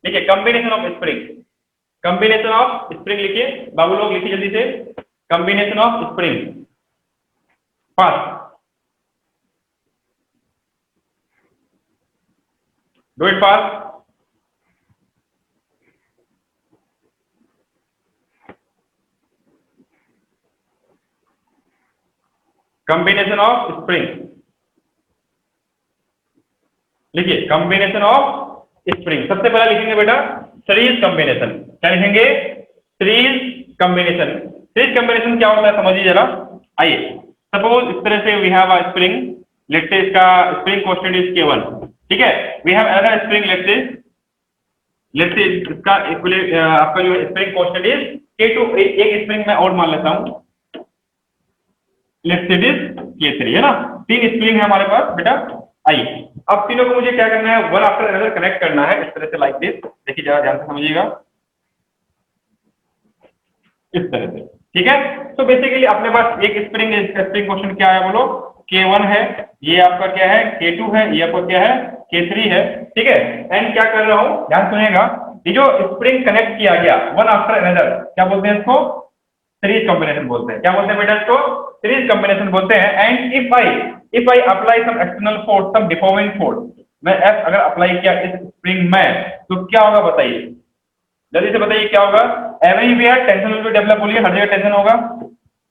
देखिए combination of spring, combination of spring लिखिए बाबू लोग, लिखिए जल्दी से, combination of spring, fast, do it fast. Combination of spring, लिखिए कॉम्बिनेशन ऑफ स्प्रिंग। सबसे पहला लिखेंगे बेटा सीरीज कॉम्बिनेशन। क्या लिखेंगे? Series combination. सीरीज कॉम्बिनेशन क्या होता है समझिए जरा, आइए। सपोज इस तरह से we have a spring, let's say इसका स्प्रिंग कांस्टेंट इज K1, ठीक है। We have another spring, let's say इसका आपका जो स्प्रिंग कांस्टेंट इज K2। एक स्प्रिंग मैं और मान लेता हूं, let's say it is K3, है ना। तीन स्प्रिंग है हमारे पास बेटा। आइए अब तीनों को मुझे क्या करना है, वन आफ्टर अनदर कनेक्ट करना है, इस तरह से, लाइक दिस। देखिए जरा ध्यान से समझिएगा, इस तरह से, ठीक है। तो बेसिकली अपने पास एक स्प्रिंग, स्प्रिंग क्वेश्चन क्या है बोलो, K1 है, ये आपका क्या है K2 है, ये आपका क्या है K3 है, ठीक है। एंड क्या कर रहा हूं, ध्यान सुनिएगा, ये जो स्प्रिंग कनेक्ट किया गया वन आफ्टर अनदर, क्या बोलते हैं इसको? सीरीज कॉम्बिनेशन बोलते हैं। क्या बोलते हैं बेटा इसको? सीरीज कॉम्बिनेशन बोलते हैं। And if I apply some external force, some deforming force, मैं F अगर अप्लाई किया इस स्प्रिंग में, तो क्या होगा बताइए, जल्दी से बताइए क्या होगा? Everywhere tension will be develop, बोलिए हर जगह टेंशन होगा,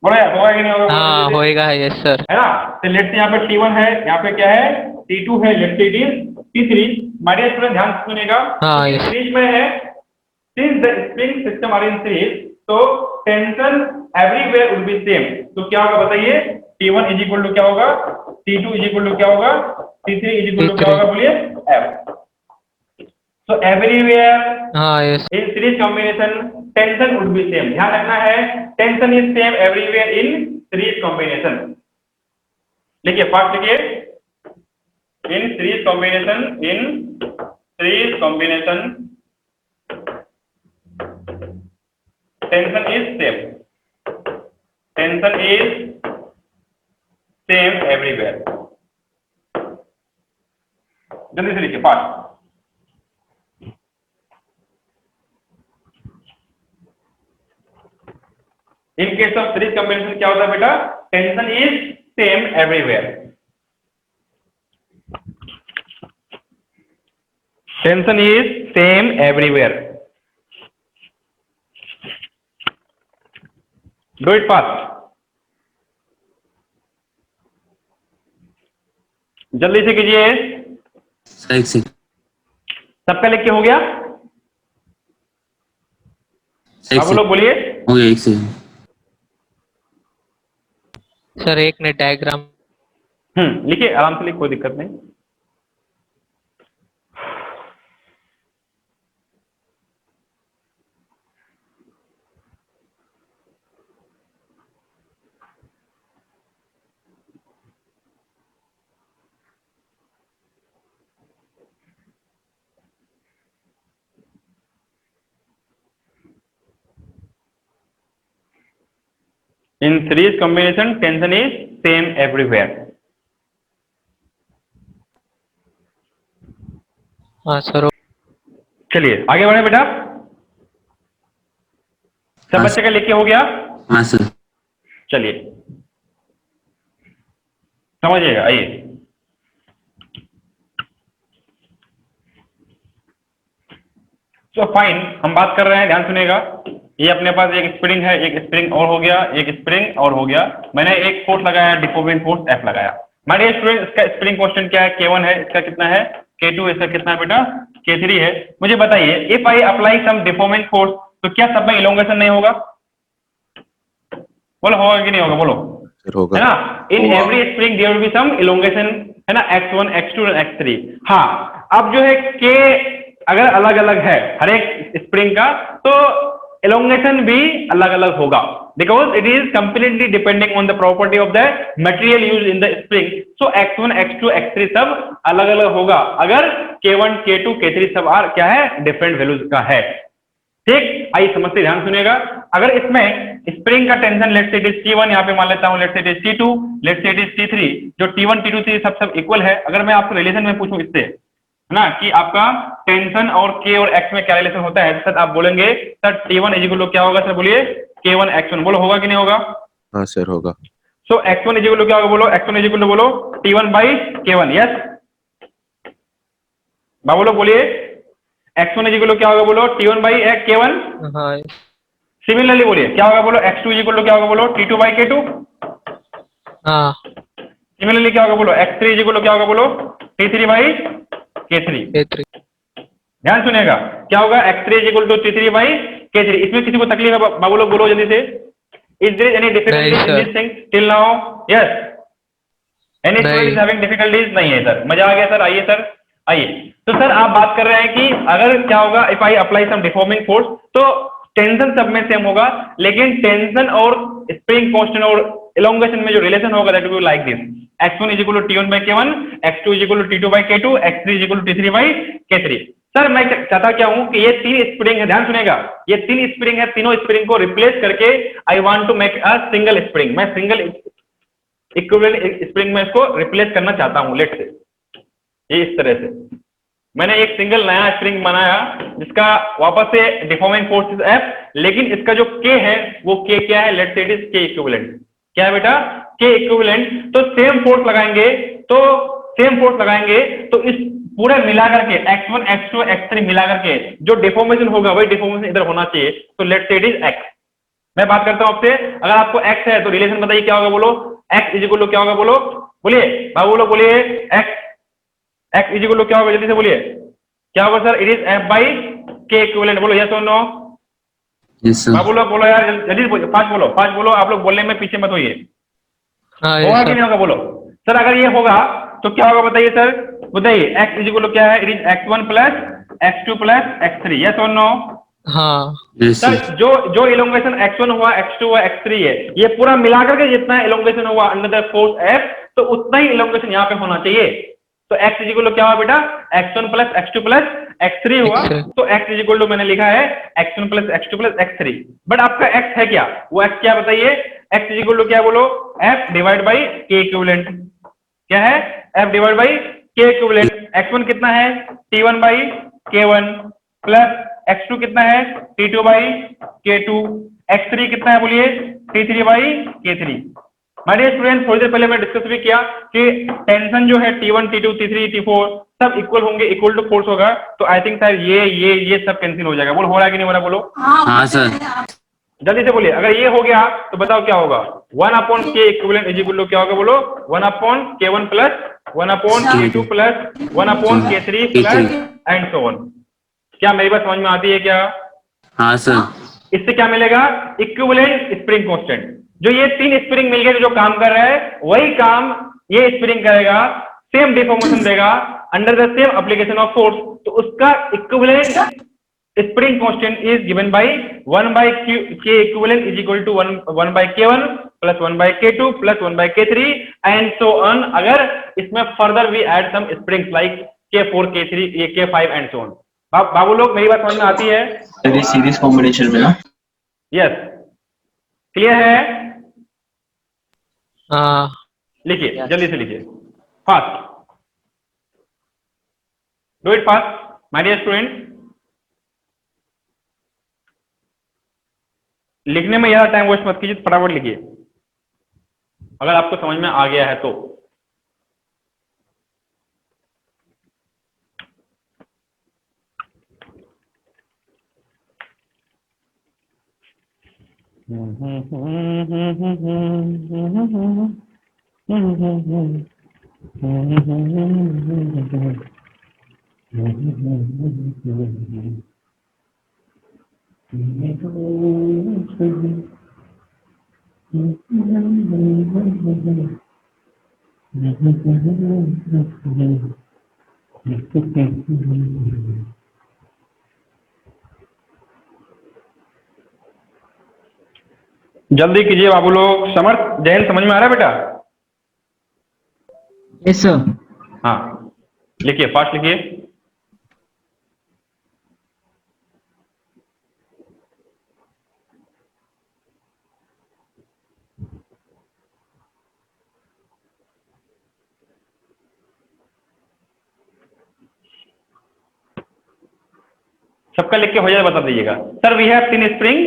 बोलो यार, होगा कि नहीं होगा, बोलो हाँ जल्दी से, होएगा, यस सर। है ना। तो लेट्स से यहाँ पे T1 है, यहाँ पे क्या है T2 है, let's say it is T3। My dear student ध्यान से सुनिएगा, हाँ क्योंकि यस। सीरीज में है, since the spring system are in series, तो tension everywhere will be same. तो क्या होगा बताइए? T1 इज इक्वल टू क्या होगा, T2 इज इक्वल टू क्या होगा, T3 इज इक्वल टू क्या T3। होगा, बोलिए F। तो एवरीवेयर हाँ yes. In series combination tension would be same. ध्यान रखना है, tension is same everywhere in series combination. लिखिए फास्ट लिखिए, इन series combination, in series combination tension is same, tension is same everywhere. जल्दी से लिखिए fast. In case of series combination क्या होता है बेटा? Tension is same everywhere, tension is same everywhere. Do it fast, जल्दी से कीजिए। एक सेकंड। सबका लिख के हो गया? एक आप लोग बोलिए। हो गया, एक सेकंड। सर एक ने डायग्राम। लिखिए आराम से, लिखिए कोई दिक्कत नहीं। इन series combination tension is same everywhere. हाँ सर। चलिए आगे बढ़े बेटा। सब हाँ बच्चे का लिख के हो गया? हाँ सर। चलिए समझिएगा, आइए। तो फाइन, हम बात कर रहे हैं, ध्यान सुनिएगा। ये अपने पास एक स्प्रिंग है, एक स्प्रिंग और हो गया, एक स्प्रिंग और हो गया। मैंने एक फोर्स लगाया, डिफॉर्मिंग फोर्स F लगाया। माय डियर स्टूडेंट, इसका स्प्रिंग कांस्टेंट क्या है? K1 है। इसका कितना है? K2। इसका कितना है बेटा? K3 है। मुझे बताइए, if I apply some deforming force, तो क्या सब में इलोंगेशन नहीं होगा? बोलो होगा कि नहीं होगा, बोलो। होगा, है ना। In every spring there will be some elongation, है ना, x1 x2 और x3। हाँ, अब जो है K अगर अलग अलग है हर एक स्प्रिंग का, तो elongation भी अलग अलग होगा, because it is completely depending on the property of the material used in the spring. So x1 x2 x3 सब अलग अलग होगा, अगर K1 K2 K3 सब आर क्या है, डिफरेंट वैल्यूज का है। ठीक, आइए समझते, ध्यान सुनिएगा। अगर इसमें स्प्रिंग का tension let's say it is T1, यहाँ पे मान लेता हूँ, let's say it is T2, let's say it is T3, जो T1 T2 T सब इक्वल है। अगर मैं आपको रिलेशन में पूछूं इससे, है ना, कि आपका टेंशन और के और एक्स में क्या रिलेशन होता है, सर आप बोलेंगे sir T1 is equal to क्या होगा, सर बोलिए K1 X1, बोलो होगा कि नहीं होगा? हाँ सर होगा। सो X1 इज इक्वल टू क्या होगा, बोलो X1 इज इक्वल टू बोलो T1 बाई K1, यस बोलो, बोलिए X1 इज इक्वल टू क्या होगा, बोलो T1 बाई K1। हाँ सिमिलरली बोलिए क्या होगा, बोलो X2 इज इक्वल टू क्या होगा, बोलो T2 बाई K2। हाँ सिमिलरली क्या होगा, बोलो X3 इज इक्वल टू क्या होगा, बोलो T3 बाई K3। K3। ध्यान सुनिएगा क्या होगा, X3 is equal to T3 by K3। इसमें किसी को तकलीफ है बाबू लोग, बोलो जल्दी से। Is there any difficulties in sir. This thing till now? Yes, any student नहीं। Is having difficulties? नहीं है सर, मजा आ गया सर। आइए सर, आइए। तो सर आप बात कर रहे हैं कि अगर क्या होगा, if I apply some deforming force, तो टेंशन सब में सेम होगा, लेकिन टेंशन और स्प्रिंग कांस्टेंट और इलोंगेशन में जो रिलेशन होगा that will be like this, x1 is equal to T1 by K1, x2 is equal to T2 by K2, x3 is equal to T3 by K3। Sir मैं चाहता क्या हूं कि ये तीन स्प्रिंग है, ध्यान सुनेगा, ये तीन स्प्रिंग है, तीनों स्प्रिंग को रिप्लेस करके I want to make a single spring. मैं सिंगल इक्विवेलेंट स्प्रिंग में इसको रिप्लेस करना चाहता हूं। लेट से ये इस तरह से मैंने एक सिंगल नया स्प्रिंग बनाया जिसका वापस से डिफॉर्मिंग फोर्स इज F, लेकिन इसका जो K है वो K क्या है, लेट से इट इज K इक्विवेलेंट। क्या है बेटा? K equivalent. तो सेम फोर्स लगाएंगे, तो सेम फोर्स लगाएंगे तो इस पूरे मिलाकर के x1 x2 x3 मिलाकर के जो डिफॉर्मेशन होगा वही डिफॉर्मेशन इधर होना चाहिए। तो लेट से इट इज x। मैं बात करता हूं आपसे, अगर आपको x है तो रिलेशन बताइए क्या होगा, बोलो x इज इक्वल टू क्या होगा, बोलो बोलिए बाबू लोग, बोलिए x इज इक्वल टू क्या होगा, जल्दी से बोलिए क्या होगा sir? It is F by K equivalent. बोलो यस और नो? Yes, sir. बाबू लोग बोलो यार, जल्दी फास्ट बोलो, फास्ट बोलो, आप लोग बोलने में पीछे मत होइए। हाँ होगा yes कि sir। नहीं होगा, बोलो सर। अगर ये होगा तो क्या होगा बताइए सर, बताइए x इज इक्वल टू क्या है, it is x1 plus x2 plus x3, yes और नो? हाँ Yes, सर sir. जो इलोंगेशन x1 हुआ, x2 हुआ, x3 है, ये पूरा मिलाकर के जितना इलोंगेशन हुआ अंडर द फोर्स F, तो उतना ही इलोंगेशन यहाँ पे होना चाहिए। तो x इज इक्वल टू क्या हुआ बेटा, x1 plus x2 plus x3 हुआ। X3। तो x इज इक्वल टू मैंने लिखा है x1 plus x2 plus x3। But आपका x है क्या, वो x क्या बताइए? x इज इक्वल टू क्या, बोलो F divide by K equivalent. क्या है? F divide by K equivalent. x1 कितना है, T1 by K1 plus x2 कितना है, T2 बाई K2, x3 कितना है बोलिए, T3 by K3। My dear student, थोड़ी देर पहले मैं डिस्कस भी किया कि टेंशन जो है T1 T2 T3 T4 सब इक्वल होंगे, इक्वल टू फोर्स होगा। तो आई थिंक सर ये सब कैंसिल हो जाएगा। बोलो हो रहा है कि नहीं हो रहा, बोलो हाँ सर। जल्दी से बोलिए। अगर ये हो गया तो बताओ क्या होगा, 1 upon K equivalent is equal to क्या होगा, बोलो 1 upon K1 plus 1 upon K2 plus 1 upon K3 plus and so on. क्या मेरी बात समझ में आती है क्या? हाँ सर। इससे क्या मिलेगा, इक्विवेलेंट स्प्रिंग कांस्टेंट। जो ये तीन स्प्रिंग मिलके जो काम कर रहा है वही काम ये स्प्रिंग करेगा, सेम डिफॉर्मेशन देगा under the same application of force. तो उसका equivalent spring constant is given by 1 by K equivalent is equal to 1 by K1 plus 1 by K2 plus 1 by K3 and so on. अगर इसमें further we add some springs like K4 K3 K5 and so on. बाबू लोग मेरी बात समझ में आती है? सीरीज कॉम्बिनेशन में ना? यस, क्लियर है? हाँ लिखिए जल्दी से लिखिए, fast, do it fast my dear student. लिखने में ज्यादा टाइम वेस्ट मत कीजिए, फटाफट लिखिए अगर आपको समझ में आ गया है तो। जल्दी कीजिए बाबू लोग। समर्थ जैन समझ में आ रहा है बेटा? Yes sir. हाँ लिखिए, फास्ट लिखिए। सबका लिख के हो जाए बता दीजिएगा। Sir we have seen spring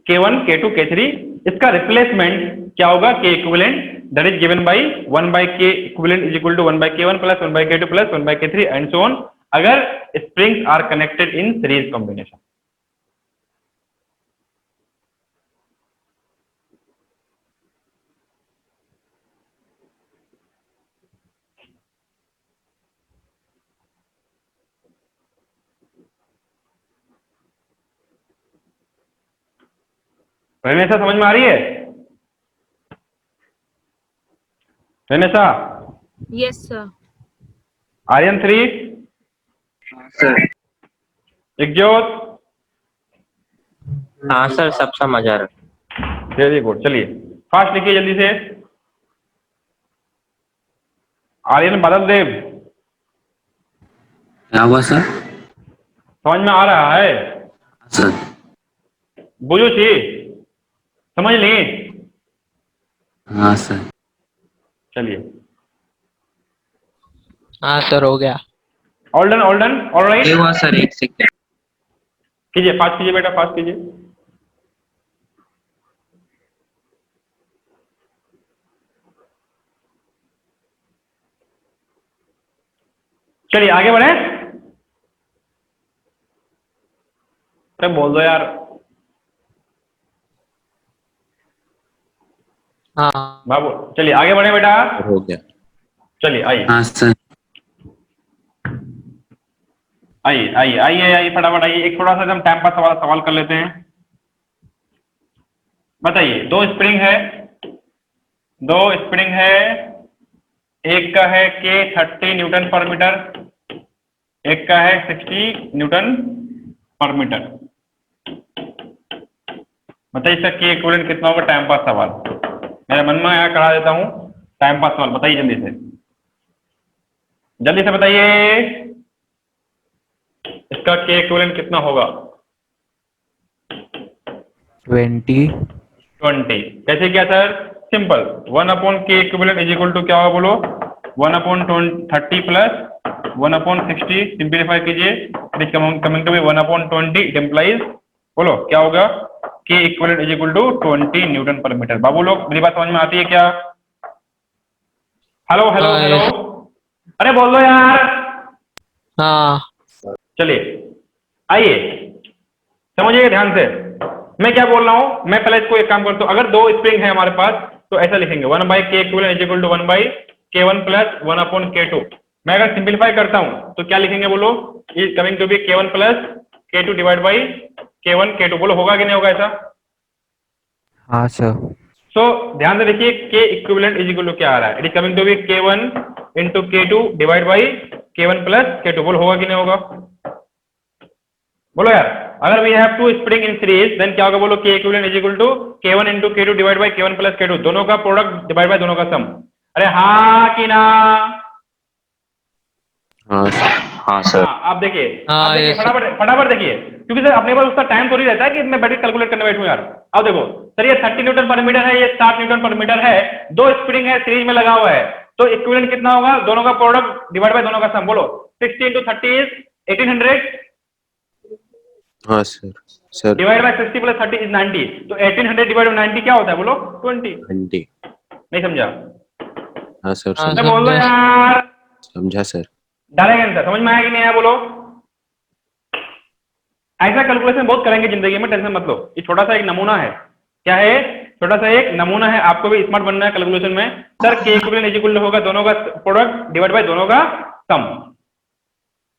K1 K2 K3, इसका रिप्लेसमेंट क्या होगा? K equivalent that is given by 1 by K equivalent is equal to 1 by K1 plus 1 by K2 plus 1 by K3 and so on, अगर springs are connected in series combination. Renesa समझ में आ रही है? Renesa, Yes, sir. Aryan 3, sir. Ikjot, हाँ sir, सब समझ आ रहा। Very good. चलिए फास्ट लिखिए जल्दी से। आर्यन बादल देव, क्या हुआ सर? समझ में आ रहा है? सर। बुझो छी, समझ ली? हाँ सर। चलिए, हाँ सर, हो गया। All done, all done, all right. ये हुआ सर, एक सेकेंड। कीजिए, फास्ट कीजिए बेटा, फास्ट कीजिए। चलिए आगे बढ़े। अरे बोल दो यार। हाँ बाबू चलिए आगे बढ़े बेटा। हो गया। चलिए आइए हाँ सर। आइए आइए आइए आइए फटाफट आइए। एक थोड़ा सा हम टाइम पास वाला सवाल कर लेते हैं। बताइए, दो स्प्रिंग है, दो स्प्रिंग है, एक का है K 30 न्यूटन पर मीटर, एक का है 60 न्यूटन पर मीटर। बताइए इसका K इक्विवेलेंट कितना होगा? टाइम पास सवाल मेरे मन में आया, करा देता हूं। टाइम पास सवाल बताइए जल्दी से, जल्दी से बताइए इसका K इक्विवेलेंट कितना होगा? 20। कैसे क्या sir? Simple, 1/K equivalent is equal to क्या होगा बोलो? 1/30 प्लस 1/60। सिंप्लीफाई कीजिए, it is coming to be 1/20। It implies, बोलो क्या होगा? K equivalent is equal to 20 newton पर मीटर। बाबू लोग मेरी बात समझ में आती है क्या? हेलो हेलो हाँ, हेलो, yes। अरे बोल दो यार। हाँ चलिए आइए समझिए ध्यान से, मैं क्या बोल रहा हूं। मैं पहले इसको एक काम करता हूं। अगर दो स्प्रिंग है हमारे पास तो ऐसा लिखेंगे 1/K equivalent is equal to 1/K1 plus 1/K2। मैं अगर सिंप्लीफाई करता हूं तो क्या लिखेंगे बोलो? Is coming to be K1 plus K2 divide by K1 K2। बोलो होगा कि नहीं होगा ऐसा? हाँ सर। सो ध्यान से देखिए, K equivalent is equal to क्या आ रहा है? It is coming to be K1 into K2 divide by K1 plus K2। बोलो होगा कि नहीं होगा? बोलो यार, अगर we have two spring in series then क्या होगा बोलो? K equivalent is equal to K1 into K2 divide by K1 plus K2, दोनों का प्रोडक्ट डिवाइड बाई दोनों का सम। अरे हाँ कि ना? हाँ सर। हाँ सर। हाँ, आप देखिए, हाँ, आप देखिए yes, फटाफट फटाफट देखिए, क्योंकि सर अपने पास उसका टाइम थोड़ी रहता है कि मैं बैठ कैलकुलेट करने बैठूं यार। अब देखो सर, ये 30 न्यूटन पर मीटर है, ये 60 न्यूटन पर मीटर है, दो स्प्रिंग है, सीरीज में लगा हुआ है, तो इक्विवेलेंट कितना होगा? दोनों का प्रोडक्ट डिवाइड बाय दोनों का सम। बोलो 60 इंटू 30 इज 1800 हाँ sir. Sir. Divide by 60 plus 30 is 90। तो 1800 डिवाइड बाय 90 क्या होता है बोलो? 20। 20। नहीं समझा? हाँ सर। हाँ, मैं बोल दो समझा। यार। समझा सर। डायरेक्ट आंसर समझ में आया कि नहीं आया बोलो? ऐसा कैलकुलेशन बहुत करेंगे जिंदगी में, टेंशन मत लो। ये छोटा सा एक नमूना है। क्या है? छोटा सा एक नमूना है। आपको भी स्मार्ट बनना है कैलकुलेशन में। Sir K equivalent is equal होगा दोनों का प्रोडक्ट डिवाइड बाय दोनों का सम,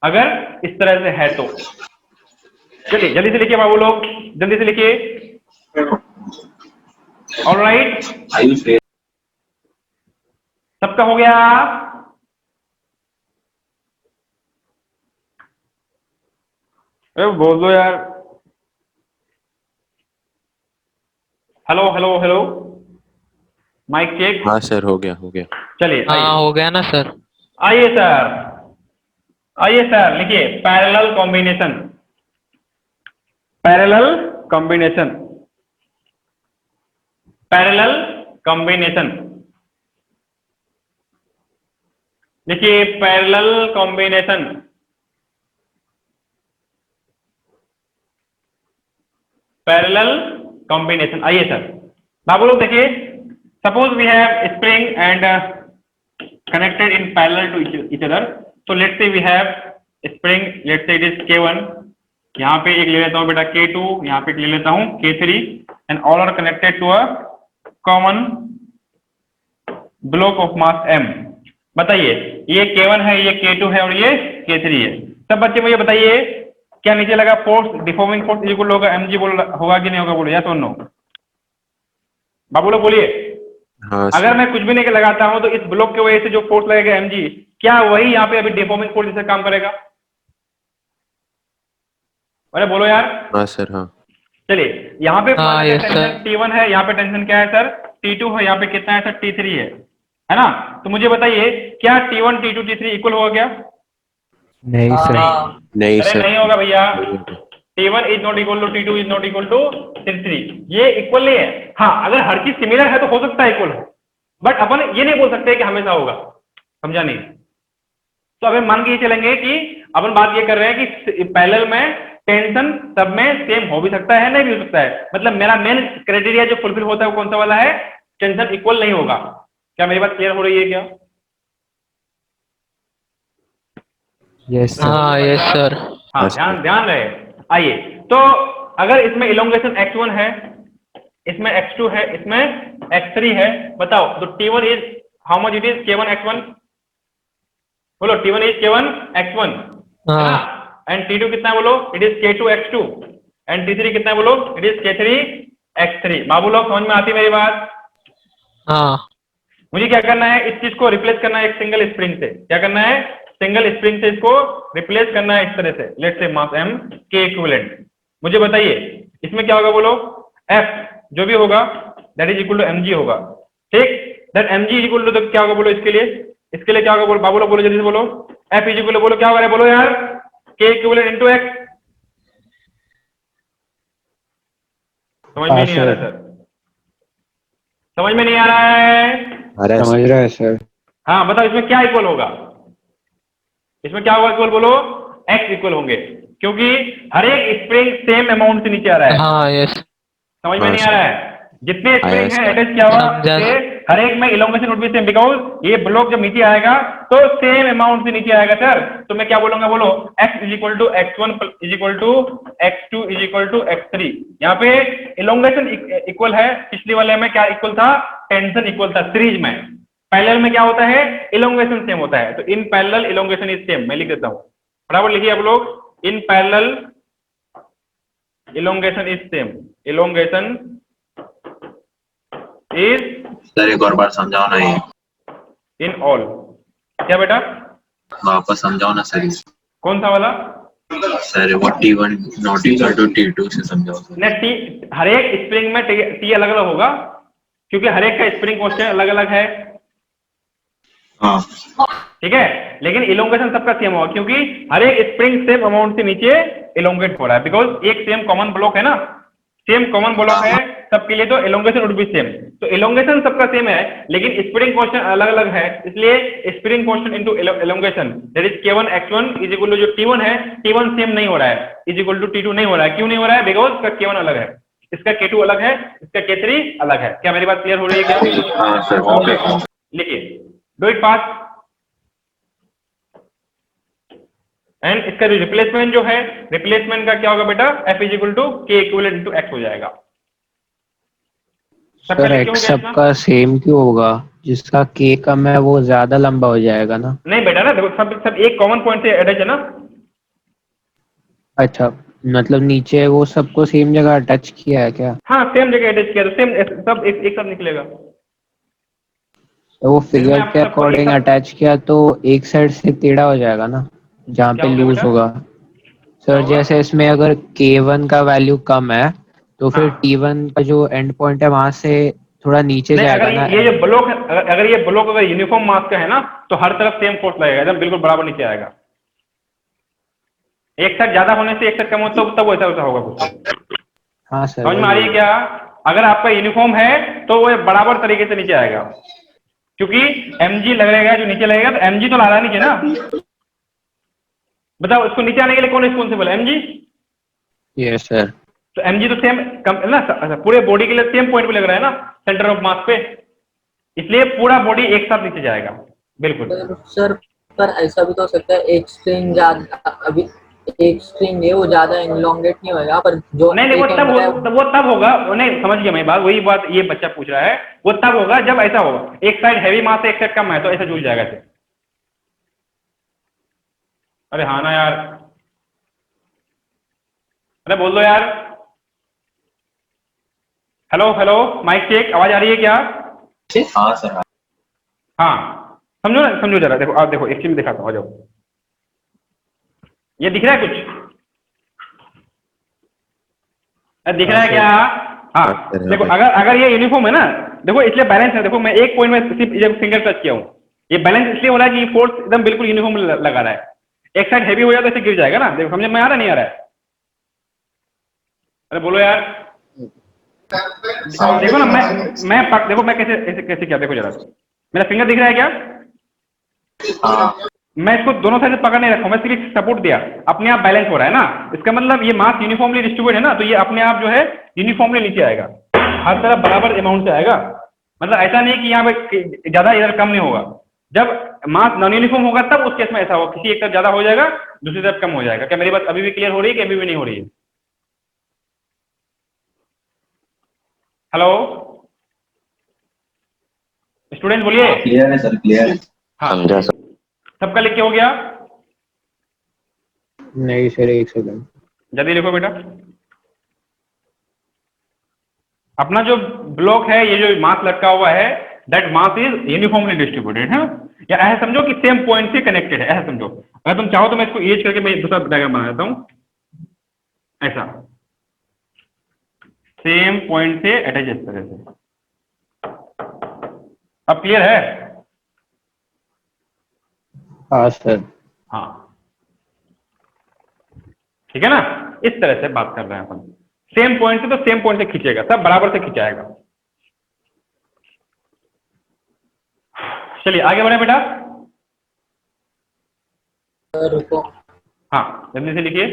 अगर इस तरह से है तो। चलिए जल्दी से लिखिए बाबू लोग, जल्दी से लिखिए। ऑलराइट, सबका हो गया? अरे बोल दो यार। Hello hello hello, mike check. हाँ सर, हो गया हो गया। चलिए हाँ, आइए हो गया ना सर। आइए सर, आइए सर लिखिए parallel combination. Parallel combination, parallel combination लिखिए। Parallel combination, parallel combination. आइए सर बाबू लोग देखिए, suppose we have spring and connected in parallel to each other. So let's say we have spring, let's say it is K1, यहाँ पे एक ले लेता हूँ बेटा K2, यहाँ पे एक ले लेता हूँ K3 and all are connected to a common block of mass M। बताइए ये K1 है, ये K2 है और ये K3 है। सब बच्चे मुझे बताइए क्या नीचे लगा फोर्स, डिफॉर्मिंग फोर्स इक्वल होगा mg बोल होगा कि नहीं होगा, बोलो या तो नो। बाबू लोग बोलिए, हाँ अगर सर। मैं कुछ भी नहीं लगाता हूं तो इस ब्लॉक की वजह से जो फोर्स लगेगा mg, क्या वही यहाँ पे अभी डिफॉर्मिंग फोर्स जैसे काम करेगा? अरे बोलो यार। हाँ सर। हाँ चलिए यहाँ पे हाँ, yes, टेंशन sir. T1 है, यहाँ पे टेंशन क्या है सर? T2 है, यहाँ पे कितना है सर? T3 है ना? तो मुझे बताइए क्या T1 T2 T3 इक्वल होगा क्या? नहीं सर। नहीं अरे सर। नहीं होगा भैया। नहीं होगा। T1 is not equal to T2 is not equal to T3, ये इक्वल नहीं है। हाँ अगर हर चीज सिमिलर है तो हो सकता है इक्वल हो, बट अपन ये नहीं बोल सकते कि हमेशा होगा, समझा नहीं? तो अगर मान के ये चलेंगे कि अपन बात ये कर रहे हैं कि पैरेलल में टेंशन सब में सेम हो भी सकता है, नहीं भी हो सकता है। मतलब मेरा मेन क्राइटेरिया जो फुलफिल होता है वो कौन सा वाला है? टेंशन इक्वल नहीं होगा। क्या मेरी बात क्लियर हो रही है क्या? Yes sir. हाँ यस सर। हाँ Yes, ध्यान ध्यान रहे। आइए तो अगर इसमें इलोंगेशन x1 है, इसमें x2 है, इसमें x3 है, बताओ तो T1 is how much it is K1 x1? बोलो T1 इज K1 x1 है ना? एंड T2 कितना है बोलो? It is K2 x2 and T3 कितना है बोलो? It is K3 x3। बाबू लोग समझ में आती है मेरी बात? हाँ मुझे क्या करना है, इस चीज को रिप्लेस करना है एक सिंगल स्प्रिंग से। क्या करना है? सिंगल स्प्रिंग से इसको रिप्लेस करना है इस तरह से, लेट्स से मास m के इक्विवेलेंट। मुझे बताइए इसमें क्या होगा बोलो? F जो भी होगा that is equal to mg होगा, ठीक? That mg is equal to क्या होगा बोलो? इसके लिए क्या होगा बोलो? बाबू लोग बोलो जल्दी से बोलो। F इज इक्वल टू बोलो क्या होगा बोलो यार? के इक्विवेलेंट इनटू x। समझ में नहीं आ रहा है सर? समझ में नहीं आ रहा है? अरे समझ रहा है सर। हाँ बताओ इसमें क्या इक्वल होगा? इसमें क्या होगा इक्वल बोलो? x इक्वल होंगे, क्योंकि हर एक स्प्रिंग सेम अमाउंट से नीचे आ रहा है। हाँ यस। समझ में हाँ, नहीं आ सर। रहा है? जितने स्प्रिंग yes, हैं sir. अटैच किया हुआ समझा। हर एक में elongation would be same, because ये ब्लॉक जब नीचे आएगा तो सेम अमाउंट से नीचे आएगा सर। तो मैं क्या बोलूंगा बोलो? x is equal to x1 is equal to x2 is equal to x3। यहाँ पे इलोंगेशन इक्वल है, पिछले वाले में क्या इक्वल था? टेंशन इक्वल था। सीरीज में पैरेलल में क्या होता है? इलोंगेशन सेम होता है। तो in parallel elongation is same. मैं लिख देता हूँ, बराबर लिखिए आप लोग। In parallel elongation is same, elongation is sir एक और बार समझाओ ना, ये in all। क्या बेटा? वापस समझाओ ना सर। कौन सा वाला? सर वो T1 not equal to T2 से समझाओ सर। ने टी हर एक स्प्रिंग में टी अलग अलग होगा, क्योंकि हर एक का स्प्रिंग कांस्टेंट अलग अलग है, हाँ ठीक है? लेकिन इलोंगेशन सबका सेम होगा, क्योंकि हर एक स्प्रिंग सेम अमाउंट से नीचे इलोंगेट हो रहा है, बिकॉज एक सेम कॉमन ब्लॉक है ना, सेम कॉमन ब्लॉक है सबके लिए, तो इलोंगेशन वुड बी सेम। तो इलोंगेशन सबका सेम है, लेकिन स्प्रिंग कांस्टेंट अलग अलग है, इसलिए spring constant into elongation that is K1 x1 is equal to जो T1 है, T1 सेम नहीं हो रहा है, इज इक्वल टू T2 नहीं हो रहा है। क्यों नहीं हो रहा है? बिकॉज इसका K1 अलग है, इसका K2 अलग है, इसका K3 अलग है। क्या मेरी बात क्लियर हो रही है क्या? हाँ सर। लिखिए डू इट फास्ट। एंड इसका रिप्लेसमेंट जो है, रिप्लेसमेंट का क्या होगा बेटा? F इज इक्वल टू के इक्विवेलेंट इनटू x हो जाएगा। सर एक्स सबका सेम क्यों होगा? जिसका के कम है वो ज्यादा लंबा हो जाएगा ना? नहीं बेटा ना, देखो सब एक कॉमन पॉइंट से अटैच है ना। अच्छा, मतलब नीचे वो सबको सेम जगह टच किया है क्या? हाँ सेम जगह अटैच किया तो सेम सब एक साथ निकलेगा। तो वो इसमें फिगर आप के सबको अकॉर्डिंग एक साथ- अटैच किया तो एक साइड से टेढ़ा हो जाएगा ना, जहाँ क्या पे हो गया लूज बेटा? होगा। सर होगा? जैसे इसमें अगर K1 का वैल्यू कम है तो फिर हाँ। T1 का जो एंड पॉइंट है वहां से थोड़ा नीचे नहीं, जाएगा अगर ना। ये जो ब्लॉक है, अगर ये ब्लॉक अगर यूनिफॉर्म मास का है ना, तो हर तरफ सेम फोर्स लगेगा, एकदम बिल्कुल बराबर नीचे आएगा। एक साइड ज्यादा होने से एक साइड कम हो तो तब वैसा होगा कुछ। हाँ सर समझ में आ रही है क्या? अगर आपका यूनिफॉर्म है तो वो बराबर तरीके से नीचे आएगा, क्योंकि mg लगेगा, जो नीचे लगेगा तो mg तो ला रहा है नीचे ना। बताओ इसको नीचे आने के लिए कौन रिस्पॉन्सिबल है? mg। Yes sir. तो mg तो सेम ना, पूरे बॉडी के लिए सेम पॉइंट पे लग रहा है ना, सेंटर ऑफ मास पे, इसलिए पूरा बॉडी एक साथ नीचे जाएगा। बिल्कुल सर पर ऐसा भी तो हो सकता है एक स्ट्रिंग ज्यादा, अभी एक स्ट्रिंग है वो ज्यादा इनलोंगेट नहीं होगा, पर जो नहीं नहीं, वो तब होगा, नहीं समझ गया मैं बात, वही बात ये बच्चा पूछ रहा है, वो तब होगा जब ऐसा होगा, एक साइड हैवी मास है एक साइड कम है, तो ऐसा जुड़ जाएगा ऐसे। अरे हाँ ना यार, अरे बोल दो यार। हेलो हेलो, माइक चेक, आवाज आ रही है क्या? हाँ सर। हाँ समझो ना, समझो जरा, देखो आप देखो, एक चीज दिखाता हूँ, आ जाओ। ये दिख रहा है कुछ? दिख रहा है क्या? हाँ देखो, अगर ये यूनिफॉर्म है ना, देखो इसलिए बैलेंस है, देखो मैं एक पॉइंट में सिर्फ फिंगर टच किया हूँ, ये बैलेंस इसलिए हो रहा है कि ये फोर्स एकदम बिल्कुल यूनिफॉर्म लगा रहा है। एक साइड हैवी हो जाए तो ऐसे गिर जाएगा ना, देखो समझ में आ रहा नहीं आ रहा है? अरे बोलो यार। देखो ना, देखो मैं कैसे कैसे किया, देखो जरा, मेरा फिंगर दिख रहा है क्या? मैं इसको दोनों साइड से पकड़ नहीं रखा, मैं सिर्फ सपोर्ट दिया, अपने आप बैलेंस हो रहा है ना, इसका मतलब ये मास यूनिफॉर्मली डिस्ट्रीब्यूट है ना, तो ये अपने आप जो है यूनिफॉर्मली नीचे आएगा, हर तरफ बराबर अमाउंट से आएगा। मतलब ऐसा नहीं कि यहाँ पे ज्यादा इधर कम नहीं होगा, जब मास नॉन यूनिफॉर्म होगा तब उस केस में ऐसा होगा, किसी एक तरफ ज्यादा हो जाएगा, दूसरी तरफ कम हो जाएगा। क्या मेरी बात अभी भी क्लियर हो रही है कि अभी भी नहीं हो रही है? हेलो स्टूडेंट बोलिए। क्लियर है सर, क्लियर है। हाँ समझा सर। सबका लिख के हो गया? नहीं सर, एक सेकंड। जल्दी लिखो बेटा। अपना जो ब्लॉक है, ये जो मास लटका हुआ है, that mass is uniformly distributed है, या ऐसा समझो कि सेम पॉइंट से कनेक्टेड है, ऐसा समझो। अगर तुम चाहो तो मैं इसको इरेज करके मैं दूसरा डायग्राम बना देता हूं, ऐसा सेम पॉइंट से अटैच इस तरह से। अब क्लियर है? हाँ सर। हाँ ठीक है ना, इस तरह से बात कर रहे हैं अपन, सेम पॉइंट से, तो सेम पॉइंट से खींचेगा, सब बराबर से खींचाएगा। चलिए आगे बढ़े बेटा। रुको। हाँ जल्दी से लिखिए।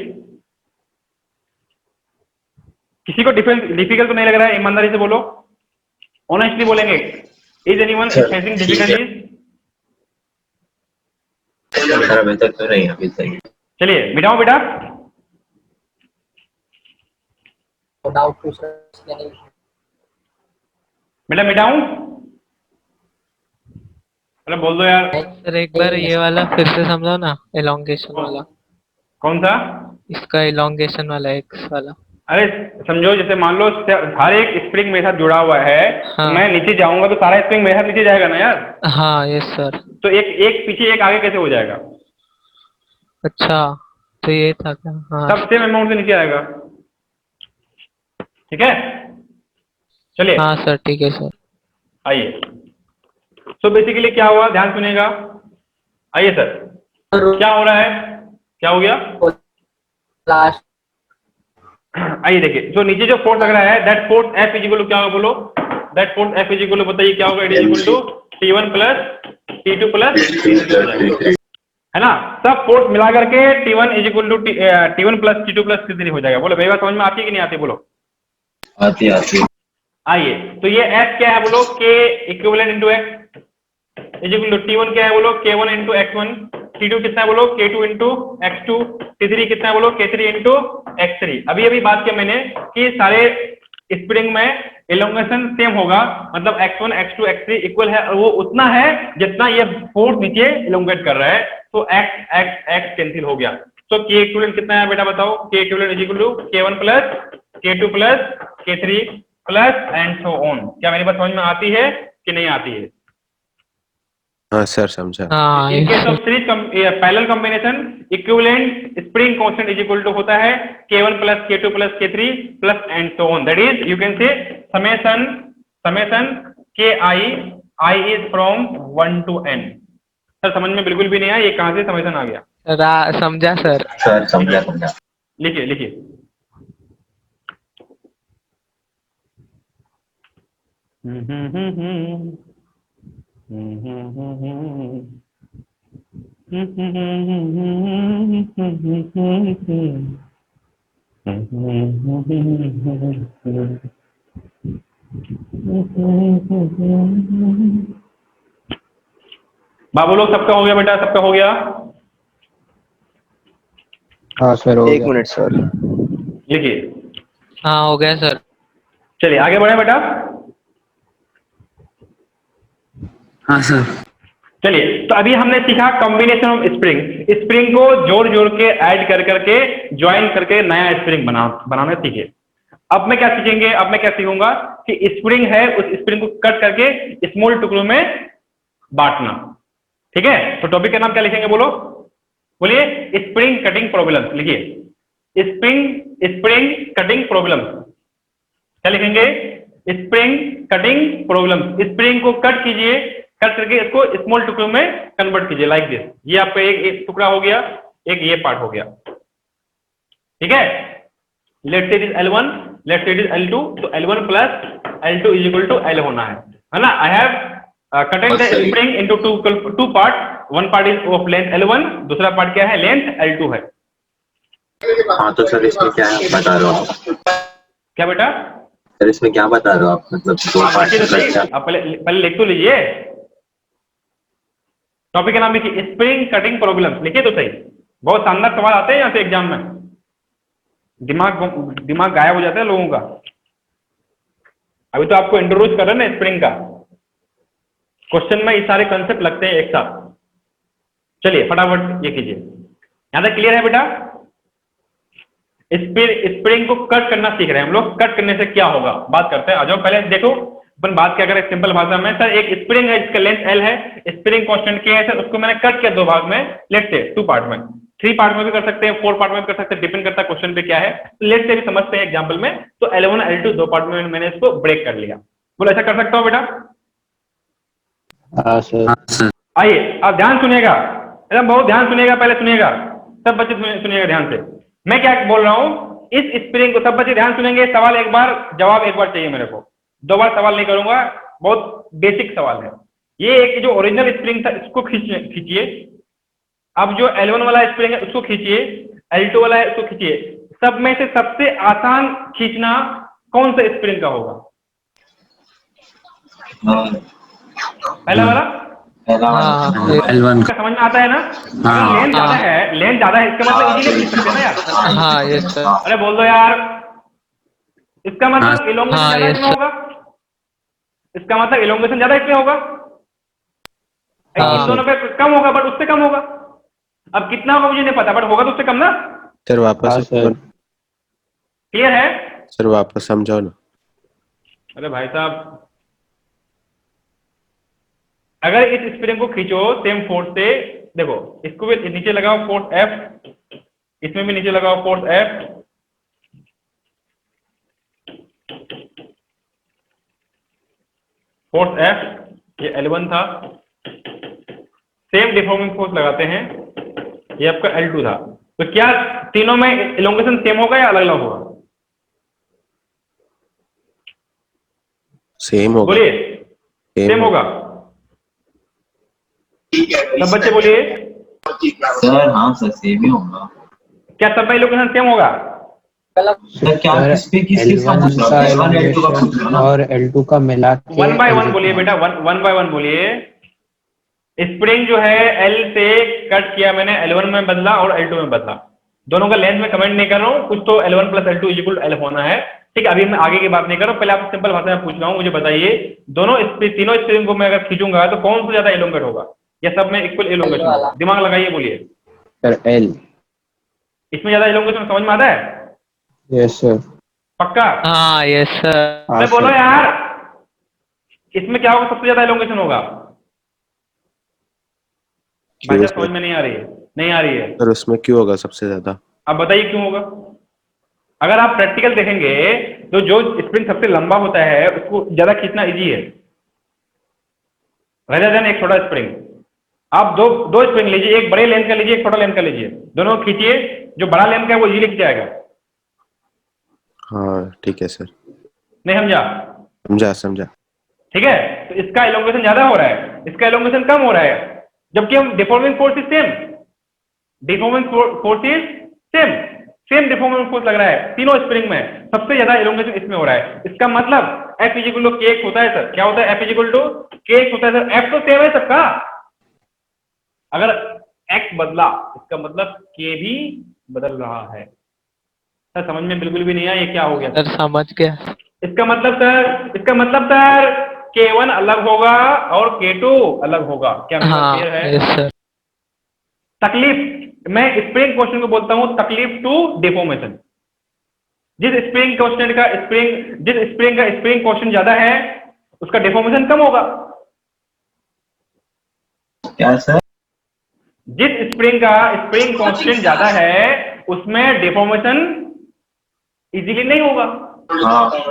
किसी को डिफिकल्ट तो नहीं लग रहा है? ईमानदारी से बोलो, ऑनेस्टली बोलेंगे। Is anyone facing difficulties? Sir अभी तक तो नहीं, अभी सही है। चलिए मिटाओ बेटा। डाउट पूछ रहे हैं। बेटा मिटाऊं? अरे बोल दो यार। सर एक बार ये वाला फिर से समझो ना, एलोंगेशन वाला। कौन सा? इसका एलोंगेशन वाला, एक्स वाला। अरे समझो, जैसे मान लो हर एक स्प्रिंग मेरे साथ जुड़ा हुआ है, हाँ। मैं नीचे जाऊंगा तो सारा स्प्रिंग मेरे साथ नीचे जाएगा ना यार। हाँ यस सर। तो एक पीछे एक आगे कैसे हो जाएगा? अच्छा तो ये था क्या? हाँ सब सेम अमाउंट से नीचे आएगा। ठीक है, चलिए हाँ सर, ठीक है सर। आइए। सो बेसिकली क्या हुआ, ध्यान सुनिएगा। आइए सर, क्या हो रहा है, क्या हो गया? लास्ट आइए देखिए, जो नीचे जो फोर्स लग रहा है, that force F is equal to क्या होगा बोलो? That force F is equal to, बताइए क्या होगा? It is equal to T1 plus T2 plus T3 है ना। सब फोर्स मिला करके T1 is equal to T1 plus T2 plus T3 हो जाएगा। बोलो मेरी बात समझ में आती है कि नहीं आती? बोलो। आती आती। आइए, तो ये F क्या है बोलो? K equivalent into X is equal to T1 क्या है बोलो? K1 into X1। T2 कितना है बोलो? K2 into X2। T3 कितना है बोलो? K3 into X3। अभी अभी बात किया मैंने कि सारे स्प्रिंग में एलोंगेशन सेम होगा, मतलब X1 X2 X3 इक्वल है, और वो उतना है जितना ये फोर्स नीचे एलोंगेट कर रहा है। तो X X X कैंसिल हो गया। तो K इक्विवेलेंट कितना है बेटा बताओ? K equivalent is equal to K1 plus K2 plus K3 plus and so on. क्या मेरी बात समझ में आती है कि नहीं आती है? हाँ सर समझा। हाँ in yes, case sir. Of series parallel combination, equivalent spring constant is equal to होता है K1 plus K2 plus K3 plus and so on. That is you can say summation Ki is from 1 to n। Sir समझ में बिल्कुल भी नहीं आया, ये कहां से समेशन आ गया? समझा सर। सर समझा समझा। लिखिए लिखिए। बाबू लोग सबका हो गया बेटा, सबका हो गया? हाँ सर हो एक गया। Minute sir. लिखिए। हाँ हो गया सर। चलिए आगे बढ़े बेटा। हाँ सर। चलिए, तो अभी हमने सीखा कॉम्बिनेशन ऑफ स्प्रिंग। स्प्रिंग को जोड़ जोड़ के ऐड कर करके ज्वाइन करके नया स्प्रिंग बनाना सीखे। अब मैं क्या सीखेंगे, अब मैं क्या सीखूंगा कि स्प्रिंग है, उस स्प्रिंग को कट करके स्मॉल टुकड़ों में बांटना। ठीक है, तो टॉपिक का नाम क्या लिखेंगे, बोलो बोलिए? Spring cutting problem. लिखिए स्प्रिंग कटिंग प्रॉब्लम। क्या लिखेंगे? Spring cutting problem. स्प्रिंग को कट कीजिए, कट करके इसको स्मॉल टुकड़ों में कन्वर्ट कीजिए, लाइक दिस। ये आपका एक टुकड़ा हो गया, एक ये पार्ट हो गया। ठीक है, let's say it is L1, let's say it is L2, तो L1 plus L2 is equal to L होना है ना? I have cutted the spring into two part. One part is of length L1, दूसरा part क्या है, length L2 है। हाँ तो सर इसमें क्या है बता रहे हो आप? क्या बेटा? सर इसमें क्या बता रहे हो आप? मतलब दो आप पार्ट लिखिए तो सही, मतलब आप पहले लिख तो लीजिए। टॉपिक का नाम लिखिए स्प्रिंग कटिंग प्रॉब्लम। लिखिए तो सही, बहुत शानदार सवाल आते हैं यहाँ से एग्जाम में। दिमाग गायब हो जाता है लोगों का। अभी तो आपको इंट्रोड्यूस कर रहे हैं ना स्प्रिंग का। क्वेश्चन में ये सारे कंसेप्ट लगते हैं एक साथ। चलिए फटाफट ये कीजिए। यहां तक क्लियर है बेटा? स्प्रिंग को कट करना सीख रहे हैं हम लोग। कट करने से क्या होगा बात करते हैं। आ जाओ पहले देखो, अपन बात क्या करें सिंपल भाषा में। सर एक स्प्रिंग है जिसका लेंथ L है, स्प्रिंग कांस्टेंट K है सर, उसको मैंने कट किया दो भाग में, लेट्स से 2 पार्ट में, 3 पार्ट में भी कर सकते हैं, 4 पार्ट में भी कर सकते हैं, डिपेंड करता है क्वेश्चन पे क्या है। तो लेट्स से भी समझते हैं एग्जांपल में। तो L1 L2 दो पार्ट में मैंने इसको ब्रेक कर लिया। बोलो ऐसा कर सकता हूँ बेटा? हाँ सर। हाँ सर। आइए आप ध्यान सुनिएगा, एकदम बहुत ध्यान सुनिएगा, पहले सुनिएगा सब बच्चे, सुनिएगा ध्यान से। मैं क्या बोल रहा हूँ, इस स्प्रिंग को सब बच्चे ध्यान सुनेंगे। सवाल एक बार, जवाब एक बार चाहिए मेरे को, 2 बार सवाल नहीं करूंगा, बहुत बेसिक सवाल है। ये एक जो ओरिजिनल स्प्रिंग था इसको खींचिए। अब जो L1 वाला स्प्रिंग है उसको खींचिए, L2 वाला है उसको खींचिए। सब में से सबसे आसान खींचना कौन सा स्प्रिंग का होगा? पहला वाला? हाँ L1 का समझ में आता है ना? हाँ। लेंथ ज्यादा है, लेंथ ज्यादा है, इसका मतलब इजीली खींच सकते हैं ना यार। हाँ यस सर। अरे बोल दो यार, इसका मतलब हाँ। इलोंगेशन हाँ, ज्यादा yes, इसमें होगा। इसका मतलब इलोंगेशन ज्यादा इसमें होगा। हाँ। इन दोनों पे कम होगा, बट उससे कम होगा। अब कितना होगा मुझे नहीं पता, बट होगा तो उससे कम ना। सर हाँ वापस सर। क्लियर है? सर वापस समझाओ ना। अरे भाई साहब, अगर इस स्प्रिंग को खींचो सेम फोर्स से, देखो इसको भी नीचे लगाओ फोर्स F, इसमें भी नीचे लगाओ फोर्स F, फोर्स F, ये L1 था, सेम डिफॉर्मिंग फोर्स लगाते हैं, ये आपका L2 था। तो क्या तीनों में इलोंगेशन सेम होगा या अलग अलग होगा? सेम होगा। बोलिए। सेम होगा? सब बच्चे बोलिए। सर हाँ सर सेम ही होगा। क्या सब में इलोंगेशन सेम होगा? सर क्या सर किस पे किसका L1 पूछ रहा का हूँ? L1 L2 का पूछ रहा एलोंगेशन हूँ ना। और L2 का मिला के 1 बाय 1 L2 बोलिए बेटा, 1 बाय 1 बोलिए। स्प्रिंग जो है L से कट किया मैंने, L1 में बदला और L2 में बदला। दोनों का लेंथ में कमेंट नहीं कर रहा हूँ, कुछ तो L1 plus L2 equal L होना है। ठीक है, अभी मैं आगे की बात नहीं कर रहा हूँ, पहले आप सिंपल भाषा में पूछ रहा हूँ, मुझे बताइए दोनों तीनों स्प्रिंग को मैं अगर खींचूंगा तो कौन सा ज्यादा एलोंगेट होगा, या सब में इक्वल एलोंगेशन होगा? दिमाग लगाइए, बोलिए। Sir L। इसमें ज्यादा एलोंगेशन समझ में आता है? Yes sir. पक्का? हाँ यस सर। हाँ अरे बोलो सर। यार, इसमें क्या होगा, सबसे ज्यादा एलोंगेशन होगा? भाई क्यों साहब समझ में नहीं आ रही है, नहीं आ रही है। सर? उसमें क्यों होगा सबसे ज्यादा? अब बताइए क्यों होगा? अगर आप प्रैक्टिकल देखेंगे तो जो स्प्रिंग सबसे लंबा होता है उसको ज्यादा खींचना इजी है, रेदर देन एक छोटा स्प्रिंग। आप दो स्प्रिंग लीजिए, एक बड़े लेंथ का लीजिए, एक छोटा लेंथ का लीजिए, दोनों को खींचिए, जो बड़ा लेंथ का है वो इजीली खींच जाएगा। हाँ ठीक है सर। नहीं समझा? समझा समझा। ठीक है, तो इसका एलोंगेशन ज्यादा हो रहा है, इसका एलोंगेशन कम हो रहा है, जबकि हम deforming force is same, deforming force is same, same deformation force लग रहा है तीनों स्प्रिंग में, सबसे ज्यादा एलोंगेशन इसमें हो रहा है। इसका मतलब F इजिकल टू के होता है सर। क्या होता है? F इजिकल टू के होता है सर। F तो सेम है सबका, अगर x बदला इसका मतलब k भी बदल रहा है। सर समझ में बिल्कुल भी नहीं आया, ये क्या हो गया? सर समझ गया। इसका मतलब सर K1 अलग होगा और K2 अलग होगा। क्या मेरा हाँ क्लियर है? Yes sir. तकलीफ, मैं स्प्रिंग क्वेश्चन को बोलता हूं तकलीफ टू डिफॉर्मेशन। जिस स्प्रिंग का स्प्रिंग क्वेश्चन ज्यादा है उसका डिफॉर्मेशन कम होगा। क्या सर? जिस स्प्रिंग का स्प्रिंग कांस्टेंट ज्यादा है उसमें डिफॉर्मेशन इजीली नहीं होगा। हाँ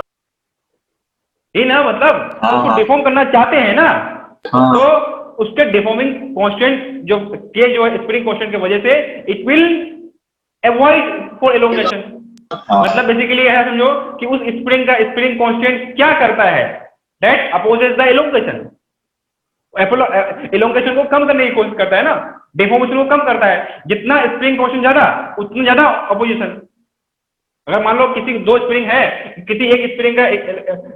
ये ना मतलब हाँ, उसको हाँ। डिफॉर्म करना चाहते हैं ना, हाँ। तो उसके डिफॉर्मिंग कांस्टेंट जो के जो है स्प्रिंग कांस्टेंट की वजह से it will avoid for elongation. हाँ। मतलब बेसिकली यह समझो कि उस स्प्रिंग का स्प्रिंग कांस्टेंट क्या करता है, that opposes the elongation. Elongation को कम करने की कोशिश करता है ना, डिफॉर्मेशन को कम करता है। जितना स्प्रिंग कांस्टेंट ज्यादा उतनी ज्यादा अपोजिशन। अगर मान लो किसी दो स्प्रिंग है, किसी एक स्प्रिंग का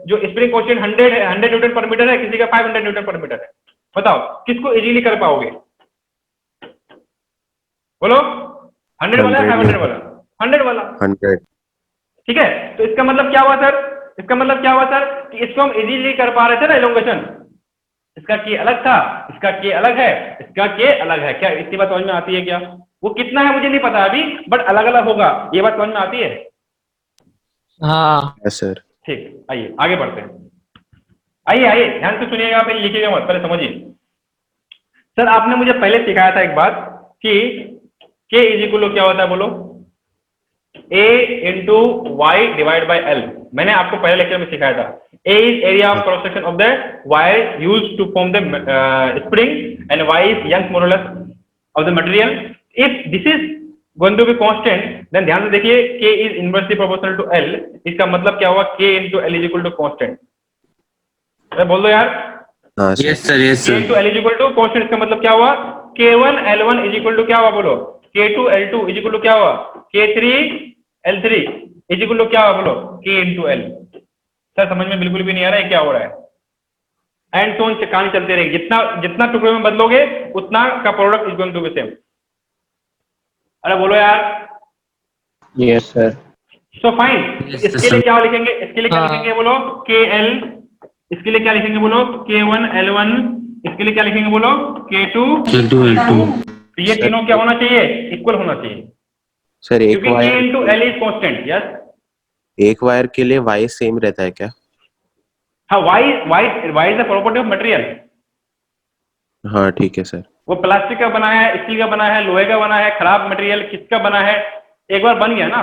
जो स्प्रिंग कांस्टेंट 100 न्यूटन पर मीटर है, किसी का 500 न्यूटन पर मीटर है, बताओ किसको इजीली कर पाओगे? बोलो 100 वाला या 500 वाला? 100 वाला। 100। ठीक है, तो इसका मतलब क्या हुआ सर? इसका मतलब क्या हुआ सर कि इसको हम इजीली कर पा रहे थे ना एलोंगेशन। इसका के अलग था, इसका के अलग है, इसका के अलग है। क्या इतनी बात समझ में आती है क्या? वो कितना है मुझे नहीं पता अभी, बट अलग अलग होगा, ये बात समझ में आती है? हाँ यस सर। ठीक, आइए आगे बढ़ते हैं। आइए ध्यान से सुनिएगा, आप लिखिएगा मत, पहले समझिए। सर आपने मुझे पहले सिखाया था एक बात कि के इज इक्वल टू क्या होता है, बोलो? A into Y divide by L. मैंने आपको पहले लेक्चर में सिखाया था। A is area of cross section of the wire used to form the spring and Y is young modulus of the material. If this is going to be constant then ध्यान से देखिए K is inversely proportional to L। इसका मतलब क्या हुआ? K into L is equal to constant. बोल दो यार। हाँ sir. Yes sir, yes K sir. Into L is equal to constant. इसका मतलब क्या हुआ? K1 L1 is equal to क्या हुआ, बोलो? K2 L2 is equal to क्या हुआ? K3 L3 is equal to क्या हुआ, बोलो? K into L। सर समझ में बिल्कुल भी नहीं आ रहा है क्या हो रहा है। एंड सोन कहानी चलते रहेगी, जितना जितना टुकड़े में बदलोगे उतना का product is going to be same. अरे बोलो यार। Yes sir. So fine, Yes, इसके लिए क्या लिखेंगे? इसके लिए क्या हाँ। लिखेंगे, बोलो? KL। इसके लिए क्या लिखेंगे, बोलो? K1 L1। इसके लिए क्या लिखेंगे, बोलो? K2 L2 L2। तो ये तीनों क्या होना चाहिए? इक्वल होना चाहिए, सर एक क्योंकि K wire into L is constant. Yes. एक वायर के लिए वाई सेम रहता है क्या? हाँ, Y is the property of material. हाँ ठीक है सर। वो प्लास्टिक का बना है, स्टील का बना है, लोहे का बना है, खराब मटेरियल किसका बना है, एक बार बन गया ना,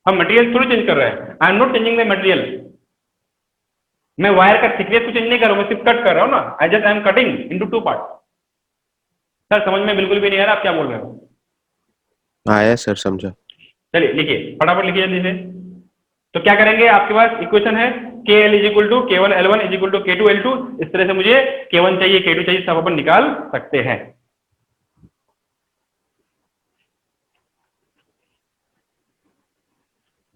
हम मटेरियल थोड़ी चेंज कर रहे हैं। I am not changing the material. मैं वायर का थिकनेस को चेंज नहीं कर रहा हूँ, मैं सिर्फ कट कर रहा हूँ ना। I am cutting into two part. Sir समझ में बिल्कुल भी नहीं आ रहा आप क्या बोल रहे हो? आया सर, समझा। चलिए लिखिए, फटाफट लिखिए जल्दी से। तो क्या करेंगे, आपके पास इक्वेशन है KL is equal to K1 L1 is equal to K2 L2। इस तरह से मुझे K1 चाहिए, K2 चाहिए, सब अपन निकाल सकते हैं।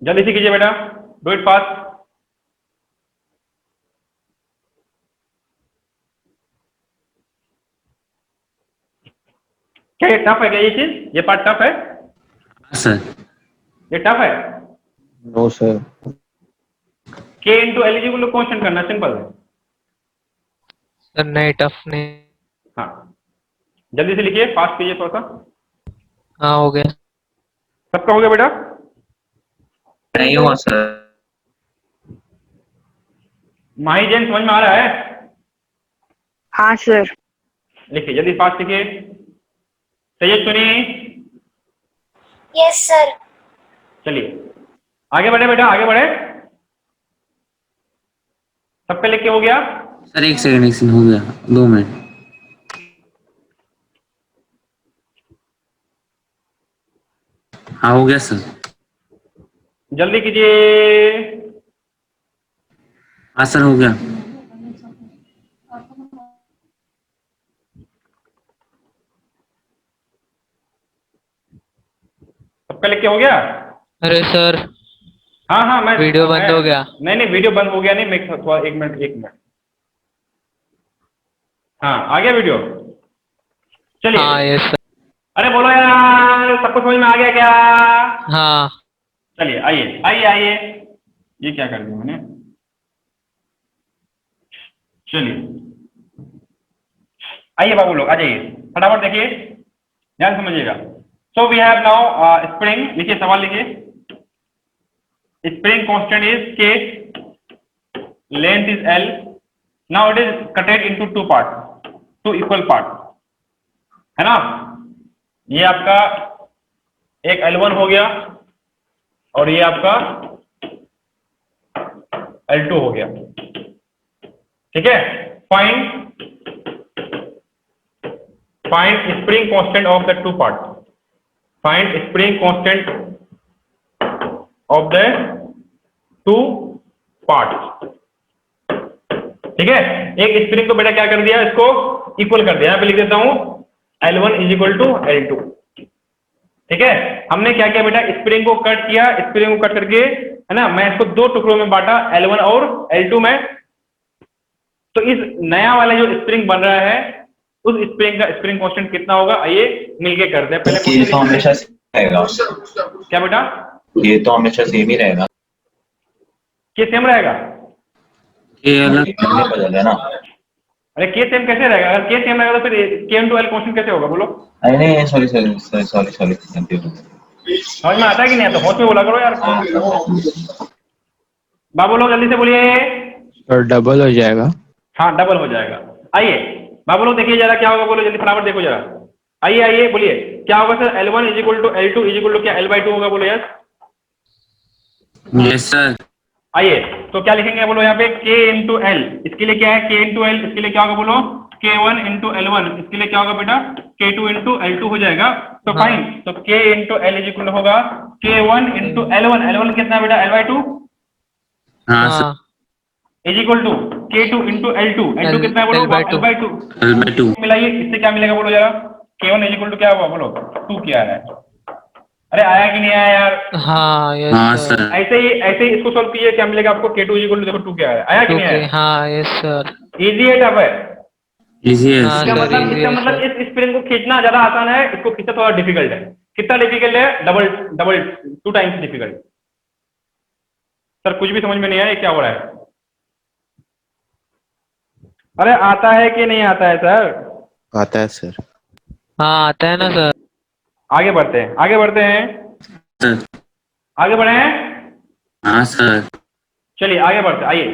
जल्दी से कीजिए बेटा, डू इट फास्ट। क्या ये टफ है क्या? ये चीज, ये पार्ट टफ है? सर ये टफ है? No sir. K into L is equal to constant करना सिंपल है। सर नहीं, टफ नहीं। हाँ, जल्दी से लिखिए, फास्ट कीजिए थोड़ा सा। हाँ हो गया। सबका हो गया बेटा? नहीं हुआ सर। माही जैन समझ में आ रहा है? हाँ सर। लिखिए जल्दी, फास्ट लिखिए। सैयद सुनिए। Yes sir. चलिए आगे बढ़े बेटा, आगे बढ़े। सबका लिख के हो गया? सर एक सेकंड हो गया, 2 मिनट। हाँ हो गया सर। जल्दी कीजिए। हाँ सर हो गया। सबका लिख के हो गया? अरे सर हाँ हाँ मैं वीडियो बंद हो गया। नहीं नहीं वीडियो बंद हो गया नहीं, मैं थोड़ा एक मिनट। हाँ आ गया वीडियो, चलिए। हाँ यस सर। अरे बोलो यार, सबको समझ में आ गया क्या? हाँ चलिए आइए आइए आइए, ये क्या कर दिया मैंने, चलिए आइए बाबू लोग आ जाइए, फटाफट देखिए, ध्यान से समझिएगा। So we have now spring, लिखिए सवाल लिखिए। Spring constant is K, length is L, now it is cutted into two part, two equal part, है ना। ये आपका एक L1 हो गया और ये आपका L2 हो गया, ठीक है। Find spring constant of the two part, find spring constant of the two part, ठीक है। एक स्प्रिंग को बेटा क्या कर दिया, इसको इक्वल कर दिया, यहां पे लिख देता हूं L1 is equal to L2, ठीक है। हमने क्या किया बेटा, स्प्रिंग को कट किया, स्प्रिंग को कट करके, है ना, मैं इसको दो टुकड़ों में बांटा, L1 और L2 में। तो इस नया वाला जो स्प्रिंग बन रहा है, उस स्प्रिंग का स्प्रिंग कांस्टेंट कितना होगा, आइए मिलके करते हैं। पहले ये तो हमेशा सेम रहेगा, क्या बेटा, ये तो हमेशा सेम ही रहेगा, के सेम रहेगा? ये अलग ये बदल है ना। अरे के सेम कैसे रहेगा? अगर के सेम रहेगा तो फिर के इनटू एल कांस्टेंट कैसे होगा, बोलो। नहीं नहीं सॉरी सॉरी सॉरी सॉरी समझ में आता है कि नहीं आता? होश में बोला करो यार बाबू लोग, जल्दी से बोलिए। और डबल हो जाएगा। हाँ डबल हो जाएगा। आइए बाबू लोग देखिए जरा क्या होगा, बोलो जल्दी फटाफट देखो जरा, आइए आइए बोलिए क्या होगा sir. L1 is equal to L2 is equal to क्या, L/2 होगा, बोलो यस। Yes sir. आइए तो क्या लिखेंगे, बोलो यहाँ पे K इंटू एल, इसके लिए क्या है K इंटू एल, इसके लिए क्या होगा बोलो K1 इंटू L1, इसके लिए क्या होगा बेटा K2 इंटू L2 हो जाएगा। तो हाँ। फाइन, तो K into L is equal होगा K1 इंटू L1, L1 कितना है बेटा L/2 हाँ सर। हाँ is equal to K2 into L2, L2 कितना है बोलो L/2 L/2। L/2 मिलाइए, इससे क्या मिलेगा बोलो जरा, K1 इज इक्वल टू क्या हुआ बोलो 2 क्या है। अरे आया कि नहीं आया यार? हाँ यस हाँ सर। सर। ऐसे ही इसको सॉल्व कीजिए, क्या मिलेगा आपको K2 इज इक्वल टू देखो 2 क्या आया कि नहीं ओके आया? हाँ यस सर। इजी है टफ है? इजी है हाँ इसका सर, मतलब easy इसका है मतलब सर। इस स्प्रिंग को खींचना ज्यादा आसान है, इसको खींचना थोड़ा डिफिकल्ट है। कितना डिफिकल्ट है? Double double 2 times difficult. Sir कुछ भी समझ में नहीं आया, ये क्या हो रहा है? अरे आता है कि नहीं आता है सर? आता है सर। हाँ आता है ना सर। आगे बढ़ते हैं, आगे बढ़ते हैं, सर। आगे बढ़े हैं। हाँ सर। चलिए आगे बढ़ते हैं, आइए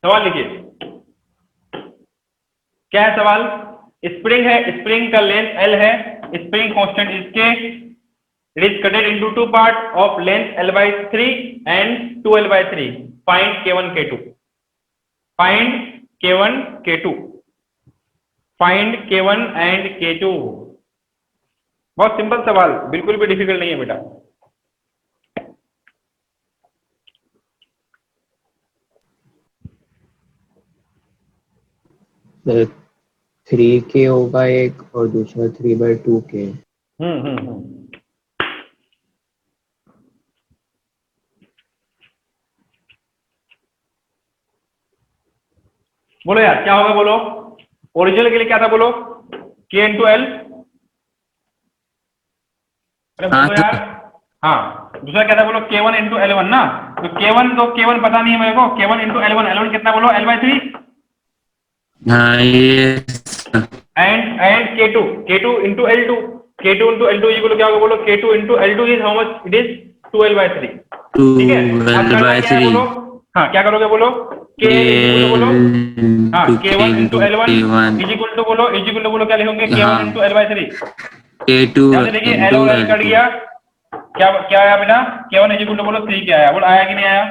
सवाल लिखिए। क्या है सवाल? स्प्रिंग है, स्प्रिंग का लेंथ L है, spring constant is K, it is cutted into two part of length L/3 and 2L/3। Find K1 K2, find K1 K2, find K1 and K2। बहुत सिंपल सवाल, बिल्कुल भी डिफिकल्ट नहीं है बेटा। तो 3K होगा एक और दूसरा 3/2K। हम्म। बोलो यार क्या होगा, बोलो। ओरिजिनल के लिए क्या था बोलो, K इंटू एल। अरे हाँ बोलो यार। हाँ दूसरा क्या था बोलो, K1 इंटू L1 ना। तो K1 पता नहीं है मेरे को, K1 इंटू L1 कितना बोलो L/3 हाँ ये and K2 into L2, K2 into L2 equal क्या होगा बोलो, K2 into L2 is how much, it is 2L/3। ठीक है, अब करना क्या है 2L/3 बोलो। हाँ क्या करोगे बोलो, K बोलो, हाँ K1 into L1 is equal to बोलो क्या लिखोगे, K1 इंटू L/3। K2 ध्यान से देखिए L into और L कट L2 गया, क्या आया बेटा, K1 इज इक्वल टू बोलो 3 क्या आया, बोल आया कि नहीं आया?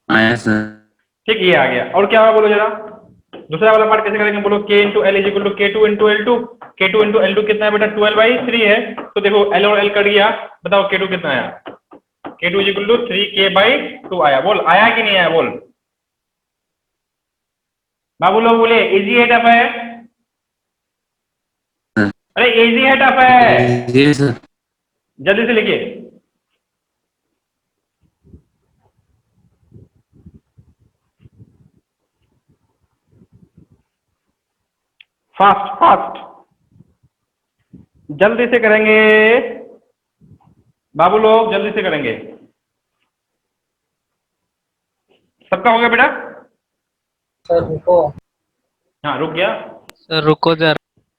आया सर। ठीक ये आ गया। और क्या हुआ बोलो जरा, दूसरा वाला पार्ट कैसे करेंगे बोलो, K into L is equal to K2 into L2, K2 into L2 कितना है बेटा 12/3 है। तो देखो L और L कट गया, बताओ K2 कितना आया, K2 is equal to 3K/2 आया। बोल आया कि नहीं आया बोल बाबू लोग, बोले इजी है टफ है? अरे इजी है टफ है, ये सर जल्दी से लिखिए। फास्ट फास्ट, जल्दी से करेंगे बाबू लोग, जल्दी से करेंगे। सबका हो गया बेटा? सर रुको। हाँ रुक गया। सर रुको जरा।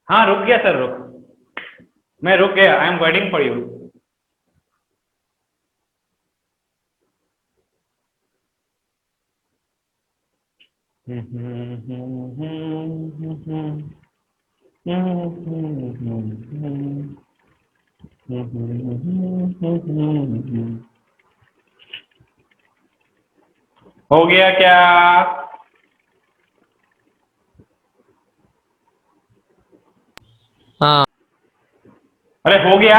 हाँ रुक गया सर, रुक, मैं रुक गया। I am waiting for you. हो गया क्या? हाँ अरे हो गया,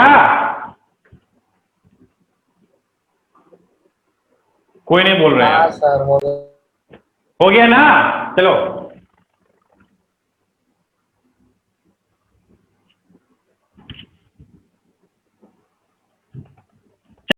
कोई नहीं बोल रहे हाँ हैं। सर हो गया। हो गया ना, चलो